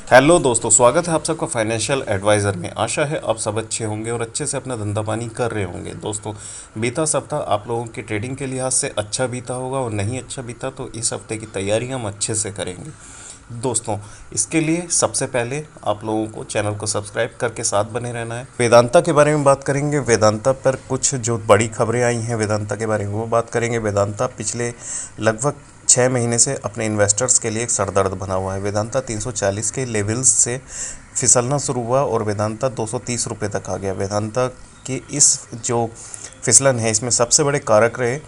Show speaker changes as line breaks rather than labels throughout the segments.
Hello दोस्तों, स्वागत है आप सबका फाइनेंशियल एडवाइज़र में। आशा है आप सब अच्छे होंगे और अच्छे से अपना धंधा पानी कर रहे होंगे। दोस्तों, बीता सप्ताह आप लोगों की ट्रेडिंग के लिहाज से अच्छा बीता होगा और नहीं अच्छा बीता तो इस हफ्ते की तैयारी हम अच्छे से करेंगे। दोस्तों, इसके लिए सबसे पहले आप लोगों को चैनल को सब्सक्राइब करके साथ बने रहना है। वेदांता के बारे में बात करेंगे। वेदांता पर कुछ जो बड़ी खबरें आई हैं वेदांता के बारे में वो बात करेंगे। वेदांता पिछले लगभग 6 महीने से अपने इन्वेस्टर्स के लिए एक सरदर्द बना हुआ है। वेदांता 340 के लेवल्स से फिसलना शुरू हुआ और वेदांता 230 रुपये तक आ गया। वेदांता की इस जो फिसलन है इसमें सबसे बड़े कारक रहे,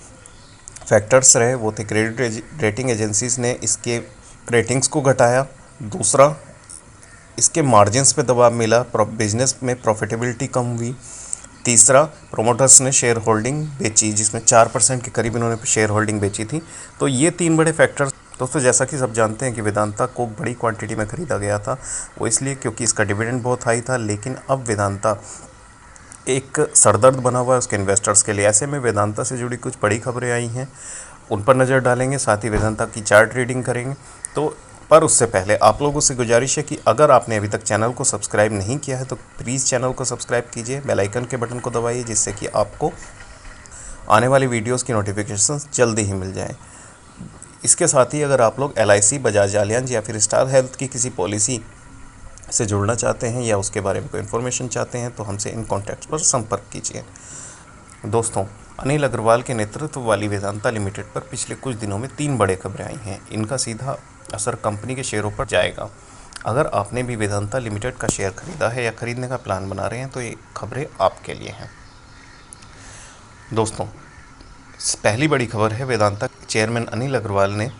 फैक्टर्स रहे, वो थे क्रेडिट रेटिंग एजेंसीज ने इसके रेटिंग्स को घटाया। दूसरा, इसके मार्जिन्स पे दबाव मिला, बिजनेस में प्रॉफिटेबिलिटी कम हुई। तीसरा, प्रोमोटर्स ने शेयर होल्डिंग बेची, जिसमें 4% के करीब इन्होंने शेयर होल्डिंग बेची थी। तो ये 3 बड़े फैक्टर्स। दोस्तों, जैसा कि सब जानते हैं कि वेदांता को बड़ी क्वांटिटी में ख़रीदा गया था, वो इसलिए क्योंकि इसका डिविडेंड बहुत हाई था। लेकिन अब वेदांता एक सरदर्द बना हुआ है उसके इन्वेस्टर्स के लिए। ऐसे में वेदांता से जुड़ी कुछ बड़ी खबरें आई हैं, उन पर नज़र डालेंगे, साथ ही वेदांता की चार्ट रीडिंग करेंगे। तो पर उससे पहले आप लोगों से गुजारिश है कि अगर आपने अभी तक चैनल को सब्सक्राइब नहीं किया है तो प्लीज़ चैनल को सब्सक्राइब कीजिए, बेल आइकन के बटन को दबाइए, जिससे कि आपको आने वाली वीडियोस की नोटिफिकेशंस जल्दी ही मिल जाएं। इसके साथ ही अगर आप लोग LIC, बजाज एलियांज या फिर स्टार हेल्थ की किसी पॉलिसी से जुड़ना चाहते हैं या उसके बारे में कोई इन्फॉर्मेशन चाहते हैं तो हमसे इन कॉन्टैक्ट्स पर संपर्क कीजिए। दोस्तों, अनिल अग्रवाल के नेतृत्व वाली वेदांता लिमिटेड पर पिछले कुछ दिनों में 3 बड़े खबरें आई हैं। इनका सीधा असर कंपनी के शेयरों पर जाएगा। अगर आपने भी वेदांता लिमिटेड का शेयर खरीदा है या खरीदने का प्लान बना रहे हैं तो ये खबरें आपके लिए हैं। दोस्तों, पहली बड़ी खबर है, वेदांता चेयरमैन अनिल अग्रवाल ने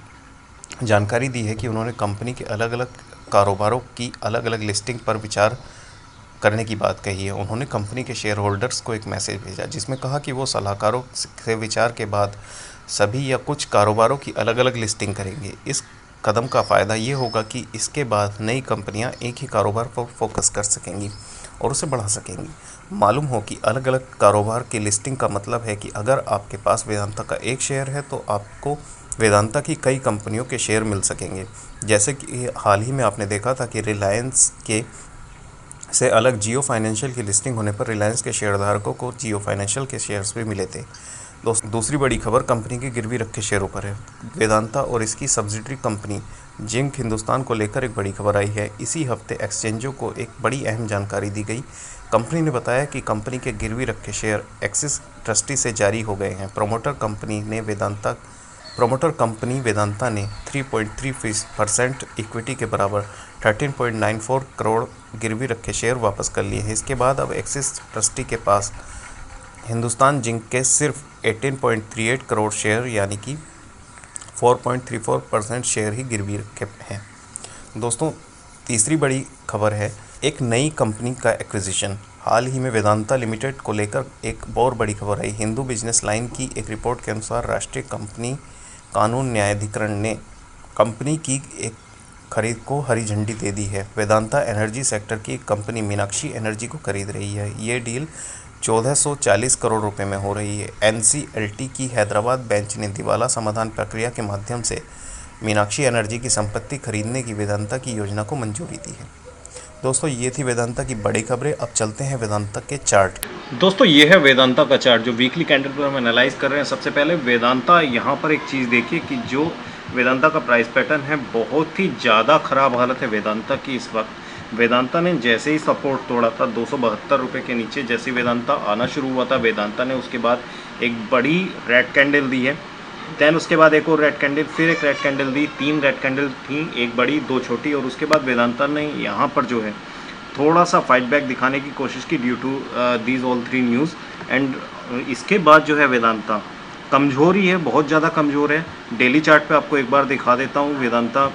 जानकारी दी है कि उन्होंने कंपनी के अलग अलग कारोबारों की अलग अलग लिस्टिंग पर विचार करने की बात कही है। उन्होंने कंपनी के शेयर होल्डर्स को एक मैसेज भेजा जिसमें कहा कि वो सलाहकारों से विचार के बाद सभी या कुछ कारोबारों की अलग अलग लिस्टिंग करेंगे। इस कदम का फ़ायदा ये होगा कि इसके बाद नई कंपनियां एक ही कारोबार पर फोकस कर सकेंगी और उसे बढ़ा सकेंगी। मालूम हो कि अलग अलग कारोबार की लिस्टिंग का मतलब है कि अगर आपके पास वेदांता का एक शेयर है तो आपको वेदांता की कई कंपनियों के शेयर मिल सकेंगे। जैसे कि हाल ही में आपने देखा था कि रिलायंस के से अलग जियो फाइनेंशियल की लिस्टिंग होने पर रिलायंस के शेयरधारकों को जियो फाइनेंशियल के शेयर्स भी मिले थे। दूसरी बड़ी खबर कंपनी के गिरवी रखे शेयरों पर है। वेदांता और इसकी सब्सिडरी कंपनी जिंक हिंदुस्तान को लेकर एक बड़ी खबर आई है। इसी हफ्ते एक्सचेंजों को एक बड़ी अहम जानकारी दी गई। कंपनी ने बताया कि कंपनी के गिरवी रखे शेयर एक्सिस ट्रस्टी से जारी हो गए हैं। प्रोमोटर कंपनी वेदांता ने 3.3% इक्विटी के बराबर 13.94 करोड़ गिरवी रखे शेयर वापस कर लिए हैं। इसके बाद अब एक्सिस ट्रस्टी के पास हिंदुस्तान जिंक के सिर्फ 18.38 करोड़ शेयर यानी कि 4.34% शेयर ही गिरवी रखे हैं। दोस्तों, तीसरी बड़ी खबर है एक नई कंपनी का एक्विजिशन। हाल ही में वेदांता लिमिटेड को लेकर एक और बड़ी खबर आई। हिंदू बिजनेस लाइन की एक रिपोर्ट के अनुसार राष्ट्रीय कंपनी कानून न्यायाधिकरण ने कंपनी की एक खरीद को हरी झंडी दे दी है। वेदांता एनर्जी सेक्टर की एक कंपनी मीनाक्षी एनर्जी को खरीद रही है। ये डील 1440 करोड़ रुपए में हो रही है। NCLT की हैदराबाद बेंच ने दिवाला समाधान प्रक्रिया के माध्यम से मीनाक्षी एनर्जी की संपत्ति खरीदने की वेदांता की योजना को मंजूरी दी है। दोस्तों, ये थी वेदांता की बड़ी खबरें। अब चलते हैं वेदांता के चार्ट।
दोस्तों, ये है वेदांता का चार्ट जो वीकली कैंडल पर हम एनालाइज कर रहे हैं। सबसे पहले वेदांता, यहाँ पर एक चीज़ देखिए कि जो वेदांता का प्राइस पैटर्न है बहुत ही ज़्यादा ख़राब हालत है वेदांता की इस वक्त। वेदांता ने जैसे ही सपोर्ट तोड़ा था 272 रुपये के नीचे, जैसे वेदांता आना शुरू हुआ था वेदांता ने उसके बाद एक बड़ी रेड कैंडल दी है। दैन उसके बाद एक और रेड कैंडल, फिर एक रेड कैंडल दी, 3 रेड कैंडल थी, एक बड़ी 2 छोटी, और उसके बाद वेदांता ने यहाँ पर जो है थोड़ा सा फाइट बैक दिखाने की कोशिश की due to these all 3 news. And इसके बाद जो है वेदांता कमज़ोर ही है, बहुत ज़्यादा कमज़ोर है। डेली चार्ट पे आपको एक बार दिखा देता हूँ वेदांता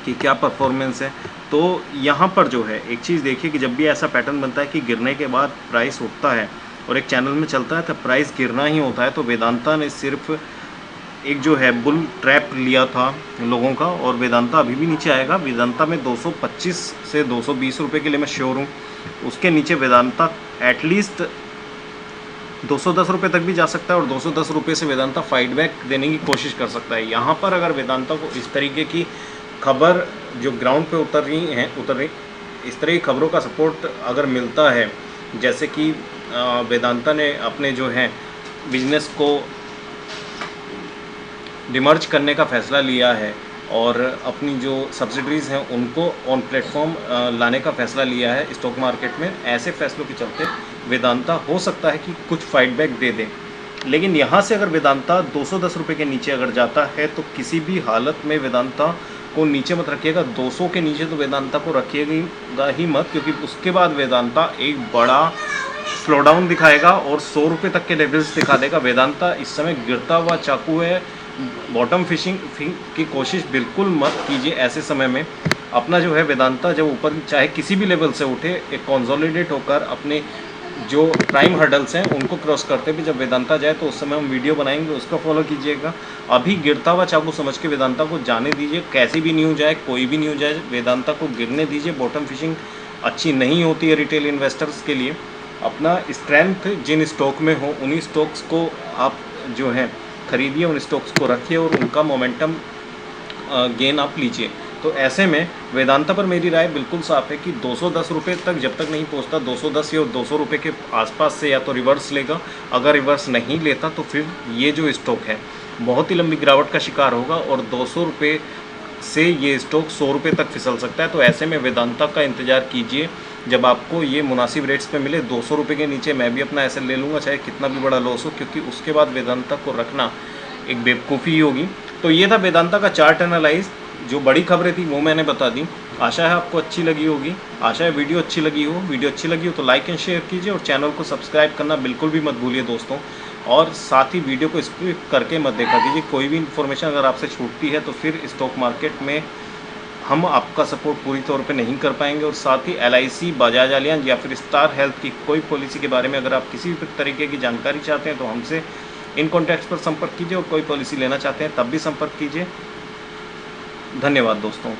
की क्या परफॉर्मेंस है। तो यहाँ पर जो है एक चीज़ देखिए कि जब भी ऐसा पैटर्न बनता है कि गिरने के बाद प्राइस उठता है और एक चैनल में चलता है तो प्राइस गिरना ही होता है। तो वेदांता ने सिर्फ एक जो है बुल ट्रैप लिया था लोगों का और वेदांता अभी भी नीचे आएगा। वेदांता में 225 से 220 रुपये के लिए मैं श्योर हूँ। उसके नीचे वेदांता एटलीस्ट 210 रुपये तक भी जा सकता है और 210 रुपये से वेदांता फाइट बैक देने की कोशिश कर सकता है। यहाँ पर अगर वेदांता को इस तरीके की खबर जो ग्राउंड पे उतर रही इस तरह की खबरों का सपोर्ट अगर मिलता है, जैसे कि वेदांता ने अपने जो है बिजनेस को डिमर्ज करने का फ़ैसला लिया है और अपनी जो सब्सिडरीज़ हैं उनको ऑन प्लेटफॉर्म लाने का फ़ैसला लिया है स्टॉक मार्केट में। ऐसे फैसलों के चलते वेदांता हो सकता है कि कुछ फाइट बैक दे दे, लेकिन यहाँ से अगर वेदांता 210 रुपये के नीचे अगर जाता है तो किसी भी हालत में वेदांता को नीचे मत रखिएगा। 200 के नीचे तो वेदांता को रखिएगा ही मत, क्योंकि उसके बाद वेदांता एक बड़ा स्लो डाउन दिखाएगा और 100 रुपये तक के लेवल्स दिखा देगा। वेदांता इस समय गिरता हुआ चाकू है। बॉटम फिशिंग की कोशिश बिल्कुल मत कीजिए ऐसे समय में। अपना जो है वेदांता जब ऊपर चाहे किसी भी लेवल से उठे, एक कंसोलिडेट होकर अपने जो प्राइम हर्डल्स हैं उनको क्रॉस करते भी जब वेदांता जाए तो उस समय हम वीडियो बनाएंगे, उसका फॉलो कीजिएगा। अभी गिरता हुआ चाकू समझ के वेदांता को जाने दीजिए, कैसी भी न्यूज आए, कोई भी न्यूज आए, वेदांता को गिरने दीजिए। बॉटम फिशिंग अच्छी नहीं होती है रिटेल इन्वेस्टर्स के लिए। अपना स्ट्रेंथ जिन स्टॉक में हो उन्हीं स्टॉक्स को आप जो है खरीदिए, उन स्टॉक्स को रखिए और उनका मोमेंटम गेन आप लीजिए। तो ऐसे में वेदांता पर मेरी राय बिल्कुल साफ़ है कि 210 रुपये तक जब तक नहीं पहुंचता, 210 या 200 रुपये के आसपास से या तो रिवर्स लेगा। अगर रिवर्स नहीं लेता तो फिर ये जो स्टॉक है बहुत ही लंबी गिरावट का शिकार होगा और 200 रुपये से ये स्टॉक 100 रुपये तक फिसल सकता है। तो ऐसे में वेदांता का इंतज़ार कीजिए जब आपको ये मुनासिब रेट्स पे मिले। 200 रुपये के नीचे मैं भी अपना ऐसे ले लूँगा, चाहे कितना भी बड़ा लॉस हो, क्योंकि उसके बाद वेदांता को रखना एक बेवकूफ़ी ही होगी। तो ये था वेदांता का चार्ट एनालाइज। जो बड़ी खबरें थी वो मैंने बता दी। आशा है आपको अच्छी लगी होगी, आशा है वीडियो अच्छी लगी हो। वीडियो अच्छी लगी हो तो लाइक एंड शेयर कीजिए और चैनल को सब्सक्राइब करना बिल्कुल भी मत भूलिए दोस्तों। और साथ ही वीडियो को स्किप करके मत देखा कीजिए। कोई भी इन्फॉर्मेशन अगर आपसे छूटती है तो फिर स्टॉक मार्केट में हम आपका सपोर्ट पूरी तौर पे नहीं कर पाएंगे। और साथ ही LIC, बजाज एलियांज या फिर स्टार हेल्थ की कोई पॉलिसी के बारे में अगर आप किसी भी तरीके की जानकारी चाहते हैं तो हमसे इन कॉन्टैक्ट्स पर संपर्क कीजिए, और कोई पॉलिसी लेना चाहते हैं तब भी संपर्क कीजिए। धन्यवाद दोस्तों।